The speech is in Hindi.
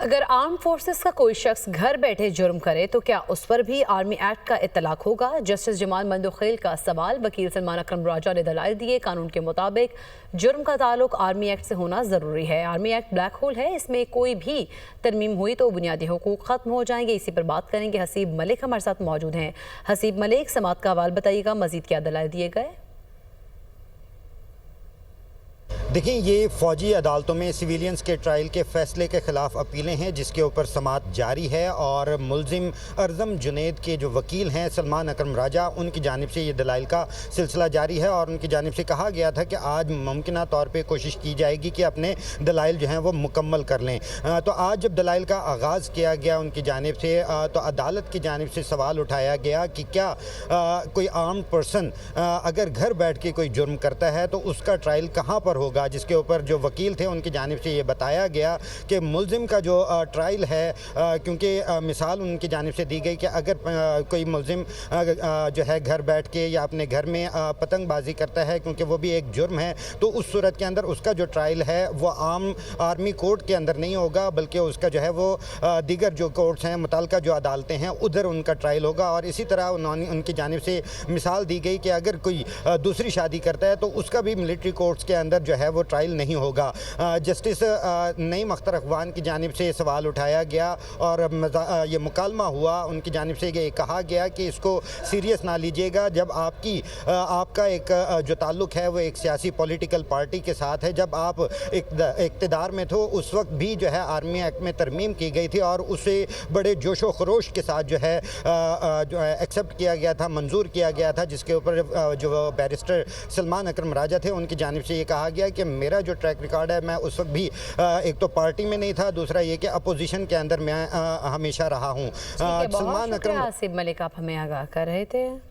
अगर आर्म फोर्सेस का कोई शख्स घर बैठे जुर्म करे तो क्या उस पर भी आर्मी एक्ट का इत्तलाक होगा? जस्टिस जमाल मंदोखेल का सवाल। वकील सलमान अकरम राजा ने दलाइल दिए। कानून के मुताबिक जुर्म का ताल्लुक आर्मी एक्ट से होना ज़रूरी है। आर्मी एक्ट ब्लैक होल है, इसमें कोई भी तरमीम हुई तो बुनियादी हुकूक ख़त्म हो जाएंगे। इसी पर बात करेंगे। हसीब मलिक हमारे साथ मौजूद हैं। हसीब मलिक, समात का हवाल बताइएगा, मजीद क्या दलाइल दिए गए? देखिए, ये फ़ौजी अदालतों में सिविलियंस के ट्रायल के फ़ैसले के ख़िलाफ़ अपीलें हैं, जिसके ऊपर समात जारी है। और मुलजिम अर्ज़म जुनैद के जो वकील हैं सलमान अकरम राजा, उनकी जानिब से ये दलाइल का सिलसिला जारी है। और उनकी जानिब से कहा गया था कि आज मुमकिना तौर पे कोशिश की जाएगी कि अपने दलाइल जो हैं वो मुकम्मल कर लें। तो आज जब दलाइल का आगाज़ किया गया उनकी जानिब से, तो अदालत की जानिब से सवाल उठाया गया कि क्या कोई आर्म्ड पर्सन अगर घर बैठ के कोई जुर्म करता है तो उसका ट्रायल कहाँ पर होगा। जिसके ऊपर जो वकील थे उनकी जानिब से ये बताया गया कि मुलजिम का जो ट्रायल है, क्योंकि मिसाल उनकी जानिब से दी गई कि अगर कोई मुलजिम जो है घर बैठ के या अपने घर में पतंगबाजी करता है, क्योंकि वो भी एक जुर्म है, तो उस सूरत के अंदर उसका जो ट्रायल है वो आम आर्मी कोर्ट के अंदर नहीं होगा, बल्कि उसका जो है वो दीगर जो कोर्ट्स हैं, मुताल्लिका जो अदालतें हैं, उधर उनका ट्रायल होगा। और इसी तरह उनकी जानिब से मिसाल दी गई कि अगर कोई दूसरी शादी करता है तो उसका भी मिलिट्री कोर्ट्स के अंदर जो है वो ट्रायल नहीं होगा। जस्टिस नईम अख्तर अखवान की जानिब से सवाल उठाया गया और ये मुकालमा हुआ। उनकी जानिब से ये कहा गया कि इसको सीरियस ना लीजिएगा। जब आपका एक जो ताल्लुक़ है वो एक सियासी पॉलिटिकल पार्टी के साथ है, जब आप इक़्तिदार में थे उस वक्त भी जो है आर्मी एक्ट में तरमीम की गई थी और उसे बड़े जोशो खरोश के साथ जो है एक्सेप्ट किया गया था, मंजूर किया गया था। जिसके ऊपर जो बैरिस्टर सलमान अकरम राजा थे उनकी जानिब से ये कहा गया कि मेरा जो ट्रैक रिकॉर्ड है, मैं उस वक्त भी एक तो पार्टी में नहीं था, दूसरा ये कि अपोजिशन के अंदर मैं हमेशा रहा हूँ। सलमान अकरम। आसिफ मलिक, आप हमें आगाह कर रहे थे।